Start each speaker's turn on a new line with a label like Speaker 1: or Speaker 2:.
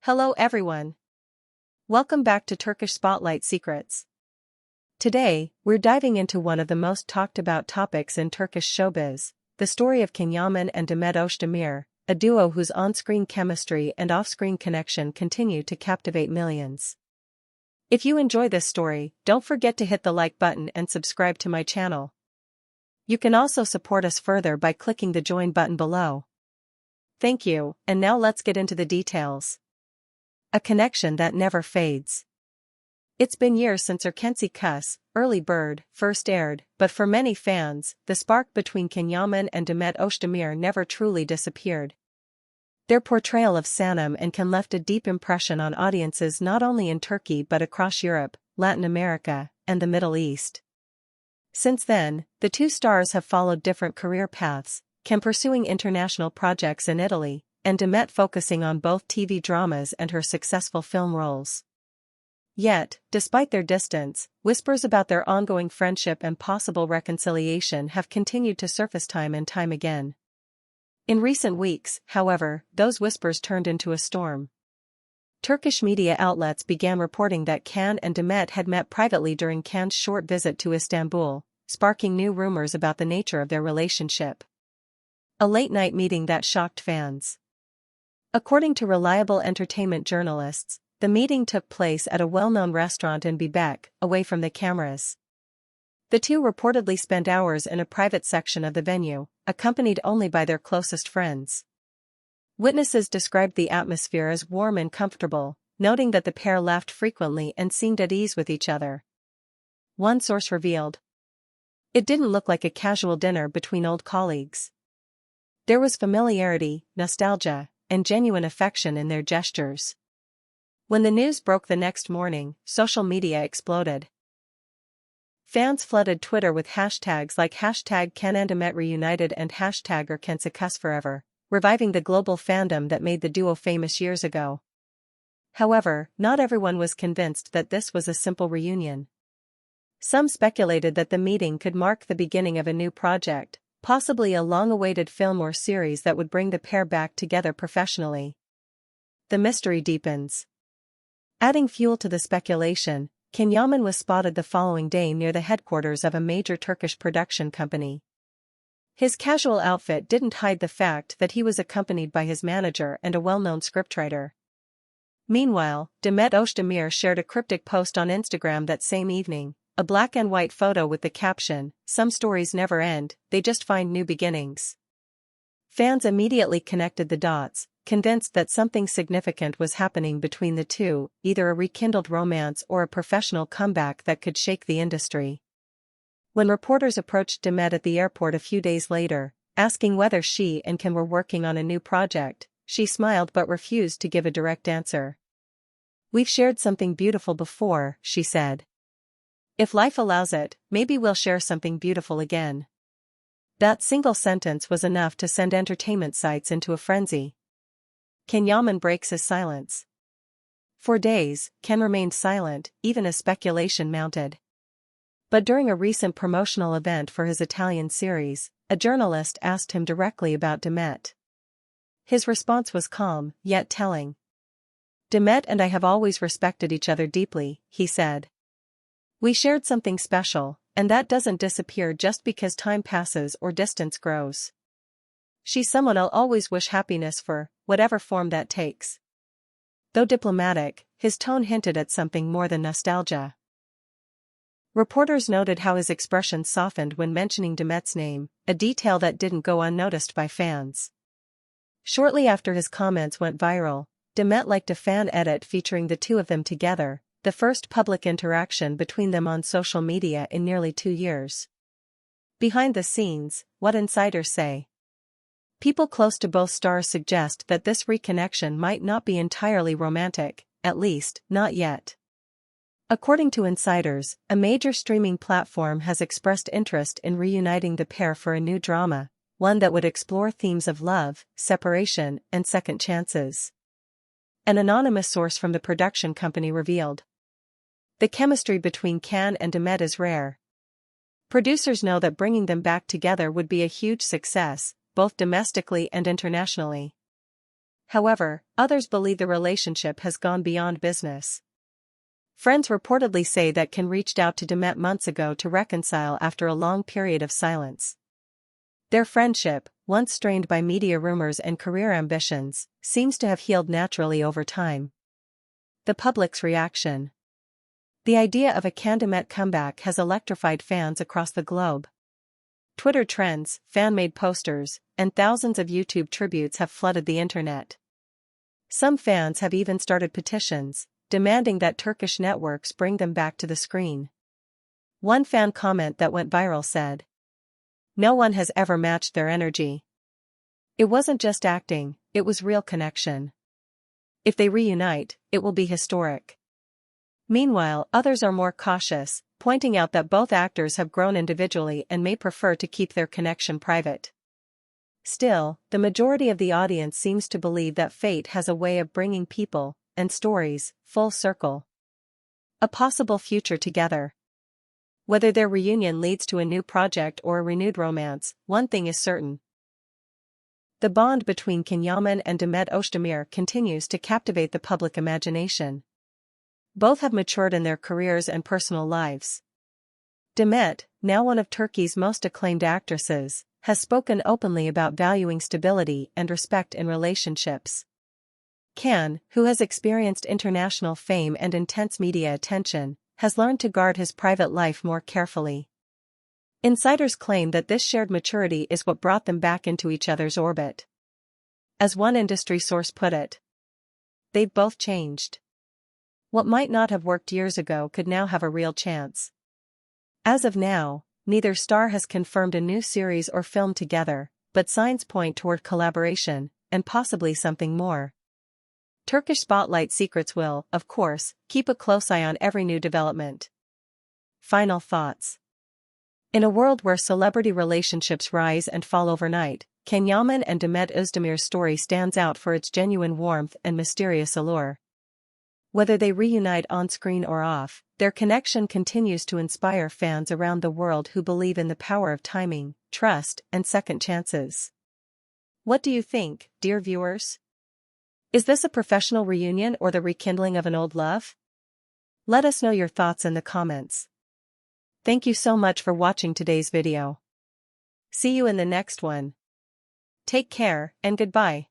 Speaker 1: Hello everyone. Welcome back to Turkish Spotlight Secrets. Today, we're diving into one of the most talked about topics in Turkish showbiz, the story of Yaman and Demet Özdemir, a duo whose on-screen chemistry and off-screen connection continue to captivate millions. If you enjoy this story, don't forget to hit the like button and subscribe to my channel. You can also support us further by clicking the join button below. Thank you, and now let's get into the details. A connection that never fades. It's been years since Erkenci Kuş, Early Bird, first aired, but for many fans, the spark between Yaman and Demet Özdemir never truly disappeared. Their portrayal of Sanem and Can left a deep impression on audiences not only in Turkey but across Europe, Latin America, and the Middle East. Since then, the two stars have followed different career paths, Can pursuing international projects in Italy, and Demet focusing on both TV dramas and her successful film roles. Yet, despite their distance, whispers about their ongoing friendship and possible reconciliation have continued to surface time and time again. In recent weeks, however, those whispers turned into a storm. Turkish media outlets began reporting that Can and Demet had met privately during Can's short visit to Istanbul, sparking new rumors about the nature of their relationship. A late-night meeting that shocked fans. According to reliable entertainment journalists, the meeting took place at a well-known restaurant in Bebek, away from the cameras. The two reportedly spent hours in a private section of the venue, accompanied only by their closest friends. Witnesses described the atmosphere as warm and comfortable, noting that the pair laughed frequently and seemed at ease with each other. One source revealed, "It didn't look like a casual dinner between old colleagues. There was familiarity, nostalgia, and genuine affection in their gestures." When the news broke the next morning, social media exploded. Fans flooded Twitter with hashtags like #CanandDemet Reunited and #Erkenci Kuş Forever, reviving the global fandom that made the duo famous years ago. However, not everyone was convinced that this was a simple reunion. Some speculated that the meeting could mark the beginning of a new project, possibly a long-awaited film or series that would bring the pair back together professionally. The mystery deepens. Adding fuel to the speculation, Yaman was spotted the following day near the headquarters of a major Turkish production company. His casual outfit didn't hide the fact that he was accompanied by his manager and a well-known scriptwriter. Meanwhile, Demet Özdemir shared a cryptic post on Instagram that same evening, a black and white photo with the caption, "Some stories never end, they just find new beginnings." Fans immediately connected the dots, convinced that something significant was happening between the two, either a rekindled romance or a professional comeback that could shake the industry. When reporters approached Demet at the airport a few days later, asking whether she and Can were working on a new project, she smiled but refused to give a direct answer. "We've shared something beautiful before," she said. "If life allows it, maybe we'll share something beautiful again." That single sentence was enough to send entertainment sites into a frenzy. Yaman breaks his silence. For days, Can remained silent, even as speculation mounted. But during a recent promotional event for his Italian series, a journalist asked him directly about Demet. His response was calm, yet telling. "Demet and I have always respected each other deeply," he said. "We shared something special, and that doesn't disappear just because time passes or distance grows. She's someone I'll always wish happiness for, whatever form that takes." Though diplomatic, his tone hinted at something more than nostalgia. Reporters noted how his expression softened when mentioning Demet's name, a detail that didn't go unnoticed by fans. Shortly after his comments went viral, Demet liked a fan edit featuring the two of them together, the first public interaction between them on social media in nearly 2 years. Behind the scenes, what insiders say? People close to both stars suggest that this reconnection might not be entirely romantic, at least, not yet. According to insiders, a major streaming platform has expressed interest in reuniting the pair for a new drama, one that would explore themes of love, separation, and second chances. An anonymous source from the production company revealed, "The chemistry between Can and Demet is rare. Producers know that bringing them back together would be a huge success, both domestically and internationally. However, others believe the relationship has gone beyond business. Friends reportedly say that Can reached out to Demet months ago to reconcile after a long period of silence. Their friendship, once strained by media rumors and career ambitions, seems to have healed naturally over time. The public's reaction. The idea of a Can-Demet comeback has electrified fans across the globe. Twitter trends, fan-made posters, and thousands of YouTube tributes have flooded the internet. Some fans have even started petitions, demanding that Turkish networks bring them back to the screen. One fan comment that went viral said, "No one has ever matched their energy. It wasn't just acting, it was real connection. If they reunite, it will be historic." Meanwhile, others are more cautious, pointing out that both actors have grown individually and may prefer to keep their connection private. Still, the majority of the audience seems to believe that fate has a way of bringing people, and stories, full circle. A possible future together. Whether their reunion leads to a new project or a renewed romance, one thing is certain. The bond between Yaman and Demet Özdemir continues to captivate the public imagination. Both have matured in their careers and personal lives. Demet, now one of Turkey's most acclaimed actresses, has spoken openly about valuing stability and respect in relationships. Can, who has experienced international fame and intense media attention, has learned to guard his private life more carefully. Insiders claim that this shared maturity is what brought them back into each other's orbit. As one industry source put it, "They've both changed. What might not have worked years ago could now have a real chance." As of now, neither star has confirmed a new series or film together, but signs point toward collaboration, and possibly something more. Turkish Spotlight Secrets will, of course, keep a close eye on every new development. Final thoughts. In a world where celebrity relationships rise and fall overnight, Can Yaman and Demet Özdemir's story stands out for its genuine warmth and mysterious allure. Whether they reunite on-screen or off, their connection continues to inspire fans around the world who believe in the power of timing, trust, and second chances. What do you think, dear viewers? Is this a professional reunion or the rekindling of an old love? Let us know your thoughts in the comments. Thank you so much for watching today's video. See you in the next one. Take care, and goodbye.